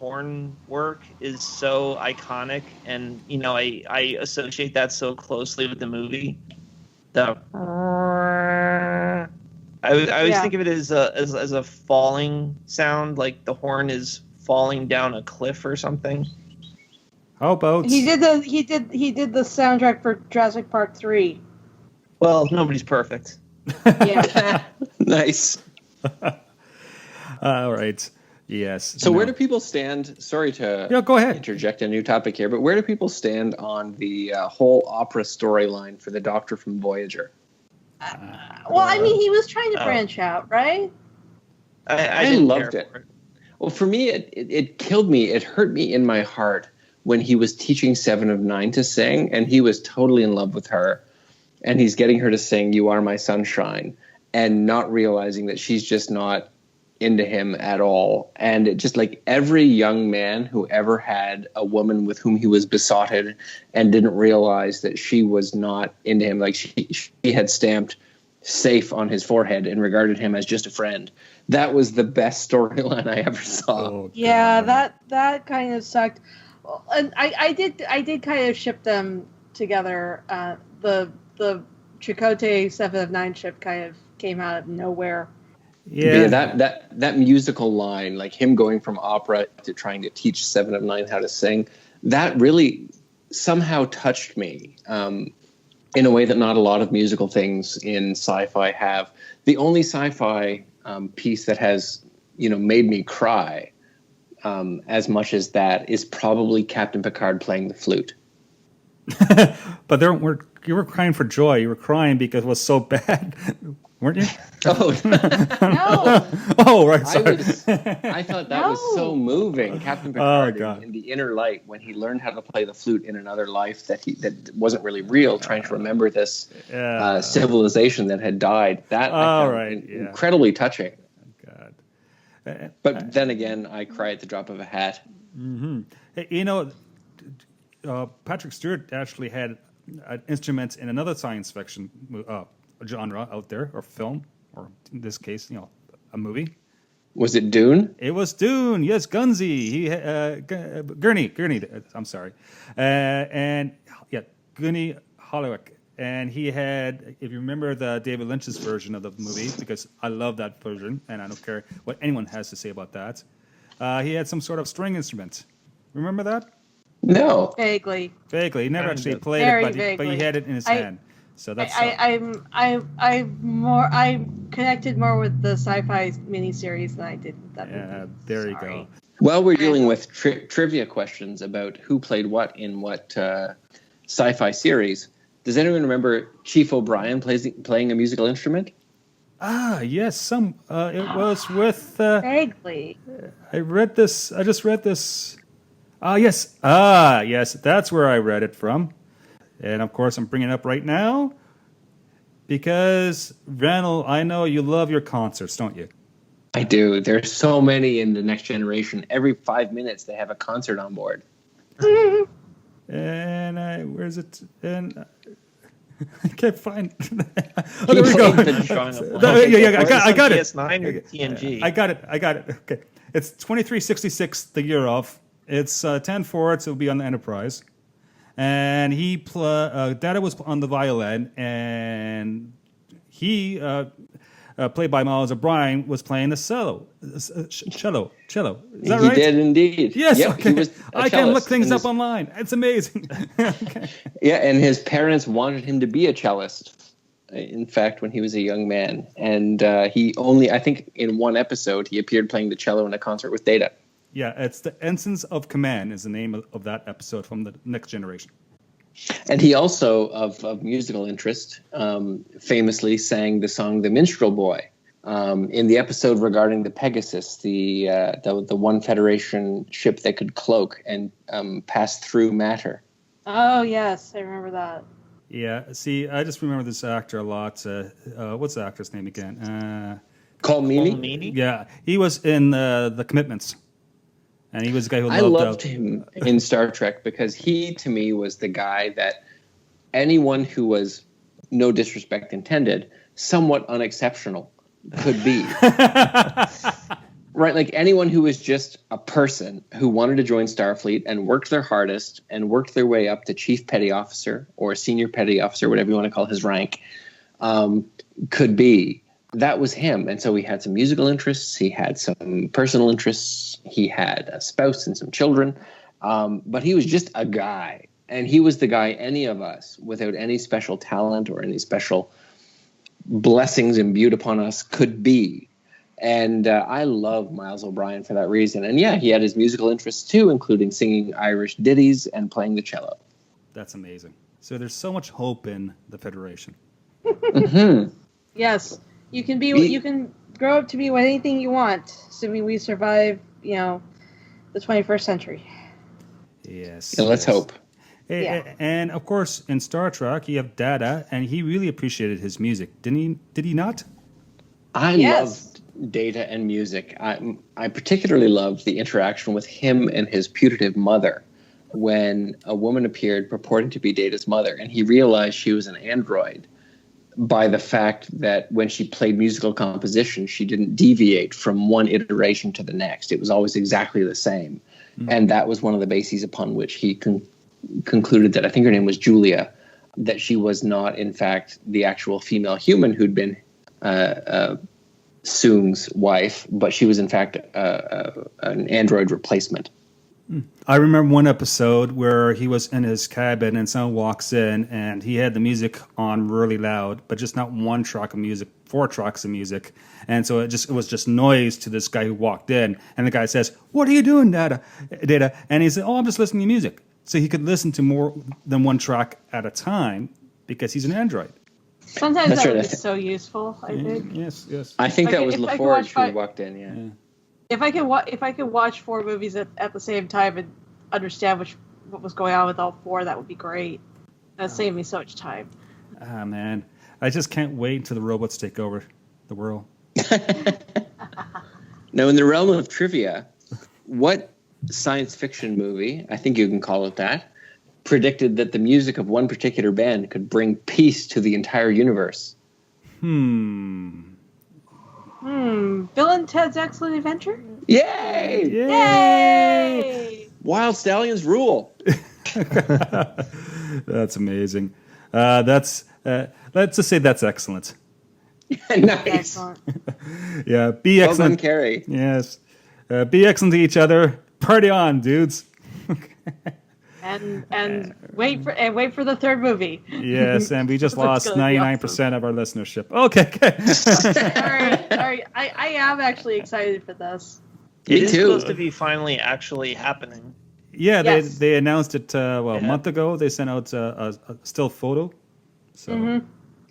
horn work is so iconic, and I associate that so closely with the movie. I always think of it as a falling sound, like the horn is falling down a cliff or something. How about he did the soundtrack for Jurassic Park 3. Well, nobody's perfect. Yeah. Nice. All right. Yes. So where do people stand? Sorry to go ahead. Interject a new topic here, but where do people stand on the whole opera storyline for the Doctor from Voyager? Well, I mean, he was trying to branch out, right? I loved it. Well, for me, it killed me. It hurt me in my heart when he was teaching Seven of Nine to sing, and he was totally in love with her, and he's getting her to sing "You Are My Sunshine," and not realizing that she's just not into him at all. And it just, like, every young man who ever had a woman with whom he was besotted and didn't realize that she was not into him, like she had stamped safe on his forehead and regarded him as just a friend. That was the best storyline I ever saw. Oh, yeah, that kind of sucked. Well, and I did kind of ship them together. The Chakotay 7 of 9 ship kind of came out of nowhere. Yeah, that musical line, like him going from opera to trying to teach 7 of 9 how to sing, that really somehow touched me in a way that not a lot of musical things in sci-fi have. The only sci-fi piece that has, made me cry as much as that is probably Captain Picard playing the flute. But you were crying for joy. You were crying because it was so bad, weren't you? Oh, No. Oh, right. Sorry. I thought that was so moving. Captain Picard in the Inner Light, when he learned how to play the flute in another life that wasn't really real, trying to remember this civilization that had died. That I found incredibly touching. God. But then again, I cry at the drop of a hat. Mm-hmm. Patrick Stewart actually had instruments in another science fiction genre out there, or film, or in this case, a movie. Was it Dune? It was Dune. Yes, Gunzy. Gurney. I'm sorry, Gurney Hollowick, and he had. If you remember the David Lynch's version of the movie, because I love that version, and I don't care what anyone has to say about that. He had some sort of string instrument. Remember that? No. Vaguely. He never actually played it, but he had it in his hand. So that's. I'm connected more with the sci-fi miniseries than I did with that movie. Yeah, there you go. While we're dealing with trivia questions about who played what in what sci-fi series, does anyone remember Chief O'Brien playing a musical instrument? Yes. It was with. Vaguely. I just read this. Yes. Yes. That's where I read it from. And, of course, I'm bringing it up right now because, Randall, I know you love your concerts, don't you? I do. There's so many in the Next Generation. Every 5 minutes they have a concert on board. And where's it? And I can't find oh, there we go. I got it. PS9 or TNG? I got it. Okay. It's 2366, the year of. It's 10/4, so it'll be on the Enterprise. And Data was on the violin, and he, played by Miles O'Brien, was playing the cello. Cello. Is that right? He did indeed. Yes. Yep, okay. he was I can look things up online. It's amazing. Okay. Yeah, and his parents wanted him to be a cellist, in fact, when he was a young man. And I think in one episode, he appeared playing the cello in a concert with Data. Yeah, it's the Ensigns of Command is the name of that episode from the Next Generation. And he also, of musical interest, famously sang the song "The Minstrel Boy" in the episode regarding the Pegasus, the one Federation ship that could cloak and pass through matter. Oh yes, I remember that. Yeah, see, I just remember this actor a lot. What's the actor's name again? Colm Meaney? Yeah, he was in The Commitments. And he was the guy who loved him in Star Trek because he, to me, was the guy that anyone who was, no disrespect intended, somewhat unexceptional could be. Right? Like anyone who was just a person who wanted to join Starfleet and worked their hardest and worked their way up to Chief Petty Officer or Senior Petty Officer, whatever you want to call his rank, could be. That was him. And so he had some musical interests. He had some personal interests. He had a spouse and some children. But he was just a guy. And he was the guy any of us, without any special talent or any special blessings imbued upon us, could be. And I love Miles O'Brien for that reason. And yeah, he had his musical interests too, including singing Irish ditties and playing the cello. That's amazing. So there's so much hope in the Federation. Mm-hmm. Yes, you can be. You can grow up to be anything you want, assuming we survive. The 21st century. Yes. Yeah, let's hope. Yeah. And of course, in Star Trek, you have Data, and he really appreciated his music, didn't he? Did he not? I loved Data and music. I particularly loved the interaction with him and his putative mother when a woman appeared purporting to be Data's mother, and he realized she was an android by the fact that when she played musical composition, she didn't deviate from one iteration to the next. It was always exactly the same. Mm-hmm. And that was one of the bases upon which he concluded that, I think her name was Julia, that she was not, in fact, the actual female human who'd been Soong's wife, but she was, in fact, an android replacement. I remember one episode where he was in his cabin and someone walks in and he had the music on really loud, but just not one track of music, 4 tracks of music. And so it was just noise to this guy who walked in. And the guy says, "What are you doing, Data?" And he said, "Oh, I'm just listening to music." So he could listen to more than one track at a time because he's an android. Sometimes that would be so useful, I think. Yes. I think that was LaForge who walked in, yeah. If I could watch 4 movies at the same time and understand what was going on with all 4, that would be great. That'd save me so much time. Ah, man. I just can't wait until the robots take over the world. Now, in the realm of trivia, what science fiction movie, I think you can call it that, predicted that the music of one particular band could bring peace to the entire universe? Bill and Ted's Excellent Adventure? Yay! Yay! Wild Stallions rule. That's amazing. Let's just say that's excellent. Nice. Excellent. Yeah, be excellent. Well done, Carrie. Yes. Be excellent to each other. Party on, dudes. And wait for the 3rd movie. Yes, and we just lost 99% of our listenership. Okay. Sorry. I am actually excited for this. It is supposed to be finally actually happening. Yeah, yes. they announced it a month ago. They sent out a still photo. So, and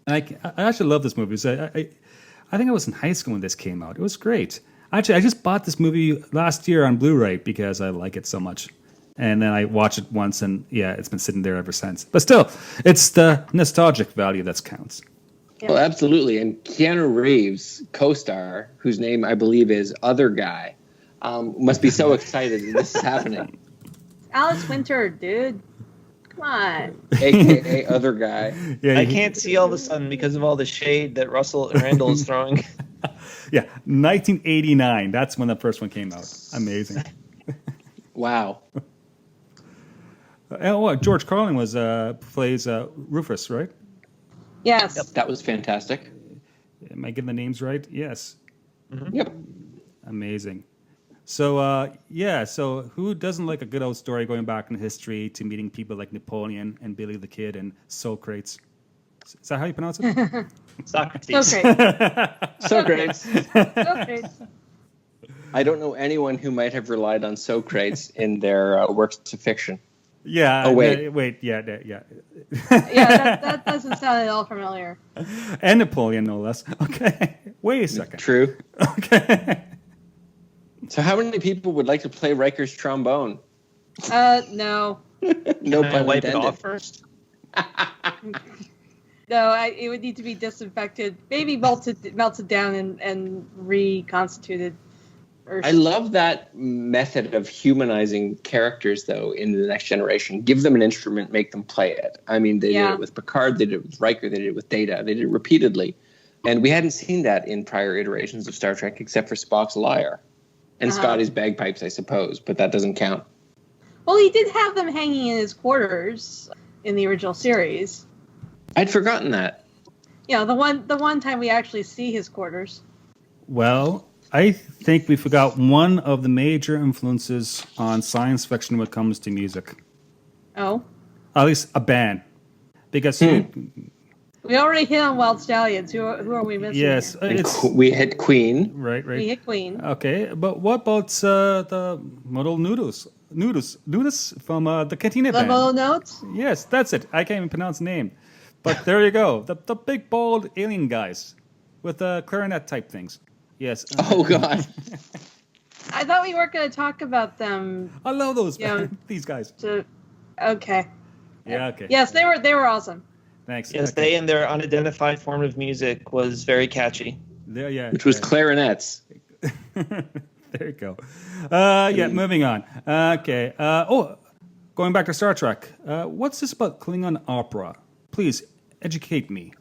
I actually love this movie. So I think I was in high school when this came out. It was great. Actually, I just bought this movie last year on Blu-ray because I like it so much. And then I watched it once, and it's been sitting there ever since. But still, it's the nostalgic value that counts. Yeah. Well, absolutely. And Keanu Reeves, co-star, whose name I believe is Other Guy, must be so excited that this is happening. Alex Winter, dude. Come on. AKA Other Guy. Yeah, I can't see all of a sudden because of all the shade that Randall is throwing. Yeah, 1989. That's when the first one came out. Amazing. Wow. George Carlin plays Rufus, right? Yes. Yep, that was fantastic. Am I getting the names right? Yes. Mm-hmm. Yep. Amazing. So, so who doesn't like a good old story going back in history to meeting people like Napoleon and Billy the Kid and Socrates? Is that how you pronounce it? Socrates. Socrates. Socrates. I don't know anyone who might have relied on Socrates in their works of fiction. Yeah. Oh, wait. Yeah. Yeah, that doesn't sound at all familiar. And Napoleon, no less. Okay. Wait a second. True. Okay. So how many people would like to play Riker's trombone? No. No Can I pun wipe it intended. off first? No, it would need to be disinfected, maybe melted down and reconstituted. I love that method of humanizing characters, though, in the Next Generation. Give them an instrument, make them play it. I mean, they did it with Picard, they did it with Riker, they did it with Data, they did it repeatedly. And we hadn't seen that in prior iterations of Star Trek, except for Spock's lyre. And Scotty's bagpipes, I suppose, but that doesn't count. Well, he did have them hanging in his quarters in the original series. I'd forgotten that. Yeah, the one time we actually see his quarters. Well, I think we forgot one of the major influences on science fiction when it comes to music. Oh? At least a band. Because We already hit on Wild Stallions. Who are we missing? Yes, here? We hit Queen. Right. We hit Queen. Okay, but what about the model noodles from the Cantina The band? Modal Notes? Yes, that's it. I can't even pronounce the name, but there you go. The big bald alien guys with clarinet type things. Yes. Oh God. I thought we weren't going to talk about them. I love those Yeah. these guys. Okay. Yeah. Okay. Yes, they were awesome. Thanks. Yes, okay. they and their unidentified form of music was very catchy. There, yeah. Which was yeah. clarinets. There you go. Moving on. Okay. Going back to Star Trek. What's this about Klingon opera? Please educate me.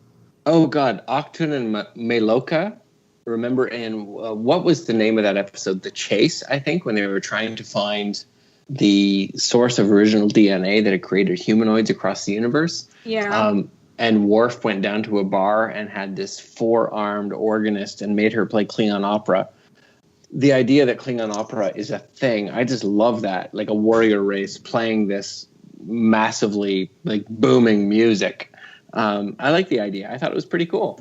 Oh God, Octun and Meloka. Remember in what was the name of that episode? The Chase, I think, when they were trying to find the source of original DNA that had created humanoids across the universe. Yeah. And Worf went down to a bar and had this 4-armed organist and made her play Klingon opera. The idea that Klingon opera is a thing, I just love that. Like a warrior race playing this massively like booming music. I like the idea. I thought it was pretty cool.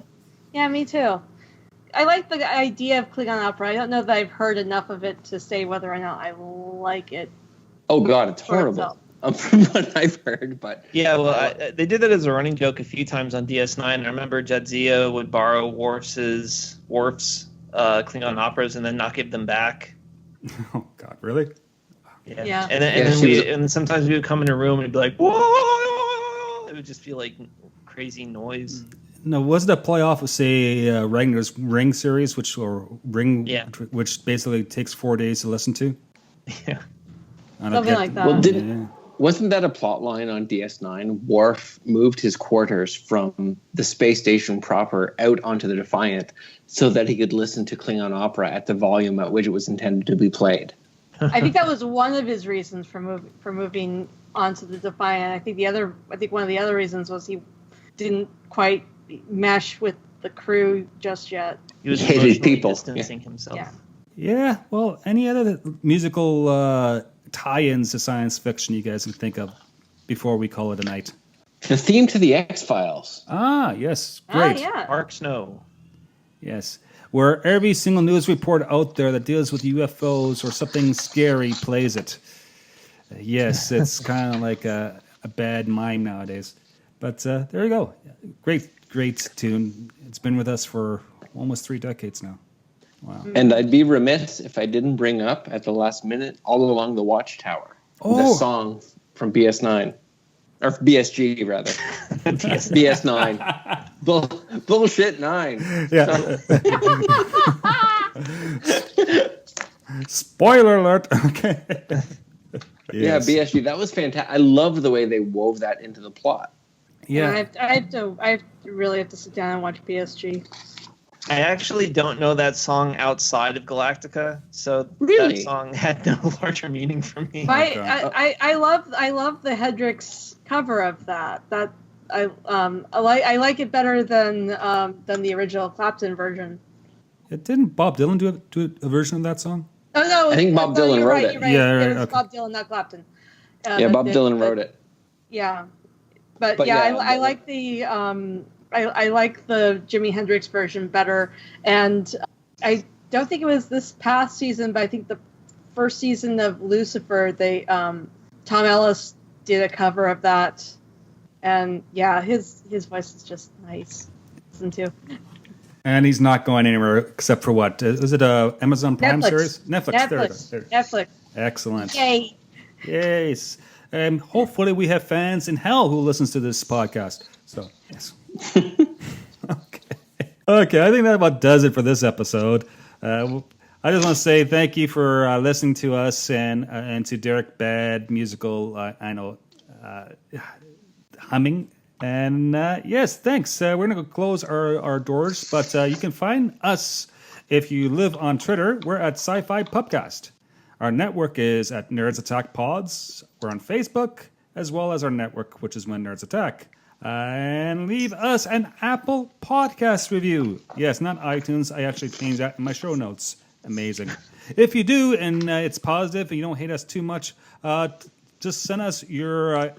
Yeah, me too. I like the idea of Klingon opera. I don't know that I've heard enough of it to say whether or not I like it. Oh God, it's For horrible. itself. From what I've heard, but Yeah, well, they did that as a running joke a few times on DS9. I remember Jadzia would borrow Worf's Klingon operas and then not give them back. Oh God, really? Yeah. And sometimes we would come in a room and it'd be like, whoa! It would just feel like crazy noise. No, was that play off of say Ragnar's Ring series, which basically takes 4 days to listen to? Yeah. Something like that. Well, wasn't that a plot line on DS9? Worf moved his quarters from the space station proper out onto the Defiant so that he could listen to Klingon opera at the volume at which it was intended to be played. I think that was one of his reasons for moving onto the Defiant. I think one of the other reasons was he didn't quite mesh with the crew just yet. He was Hated emotionally people. distancing himself. Yeah. Yeah. Well, any other musical tie-ins to science fiction you guys can think of before we call it a night? The theme to the X-Files. Ah, yes, great. Yeah. Mark Snow. Yes, where every single news report out there that deals with UFOs or something scary plays it. Yes, it's kind of like a bad mime nowadays. But there you go. Great tune. It's been with us for almost 3 decades now. Wow. And I'd be remiss if I didn't bring up at the last minute All Along the Watchtower. Oh. The song from BS9. Or BSG, rather. BS9. Bullshit 9. Yeah. Spoiler alert. Okay. Yes. Yeah, BSG. That was fantastic. I love the way they wove that into the plot. Yeah. I really have to sit down and watch PSG. I actually don't know that song outside of Galactica, so Really? that song had no larger meaning for me. I love the Hendrix cover of that. That I like it better than the original Clapton version. Didn't Bob Dylan do a version of that song? Oh no, I think Bob Dylan you're wrote right, it. You're right. Yeah, right, It was okay. Bob Dylan, not Clapton. Bob Dylan wrote it. Yeah, but But yeah, yeah, I like the I like the Jimi Hendrix version better, and I don't think it was this past season, but I think the first season of Lucifer, they Tom Ellis did a cover of that, and yeah, his voice is just nice to listen to. And he's not going anywhere except for what? Is it a Amazon Prime Netflix. series? Netflix. There it is. Netflix. Excellent. Yay. Yes. And hopefully we have fans in hell who listens to this podcast. So, yes. Okay, I think that about does it for this episode. I just want to say thank you for listening to us and to Derek Bad Musical, humming. And yes, thanks. We're going to close our doors, but you can find us if you live on Twitter. We're at SciFi Pubcast. Our network is at Nerds Attack Pods. We're on Facebook, as well as our network, which is When Nerds Attack. And leave us an Apple Podcast review. Yes, not iTunes. I actually changed that in my show notes. Amazing. If you do, and it's positive, and you don't hate us too much, just send us your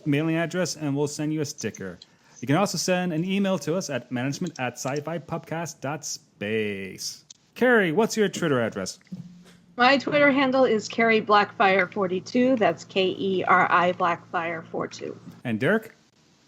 mailing address, and we'll send you a sticker. You can also send an email to us at management@scifipubcast.space. Carrie, what's your Twitter address? My Twitter handle is Carrie Blackfire42. That's KERI Blackfire42. And Derek?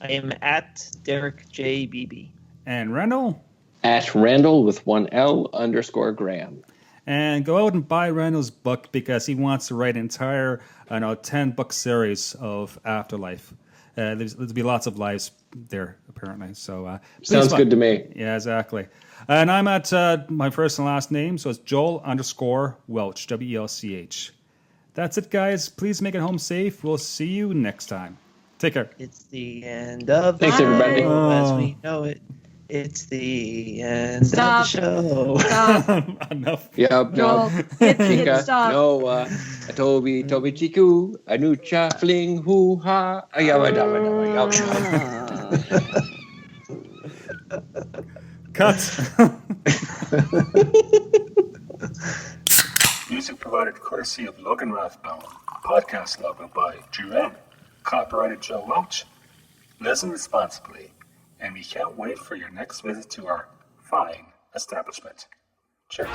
I am at Derek J. Beebe. And Randall? At Randall with 1L _Graham. And go out and buy Randall's book because he wants to write an entire 10-book series of Afterlife. There's be lots of lives there, apparently. So Sounds good to me. Yeah, exactly. And I'm at my first and last name, so it's Joel _Welch, WELCH. That's it, guys. Please make it home safe. We'll see you next time. Take care. It's the end of the Thanks, everybody. show as we know it. It's the end Stop. of the show. Stop. Enough. Yep, Joel, no. hit Chica, stop. no, Toby Chiku, Anucha, Fling, Hoo, Ha, Ayawa, Dama, Cut. Music provided courtesy of Logan Rathbone. Podcast logo by Duran. Copyrighted Joe Welch. Listen responsibly, and we can't wait for your next visit to our fine establishment. Cheers.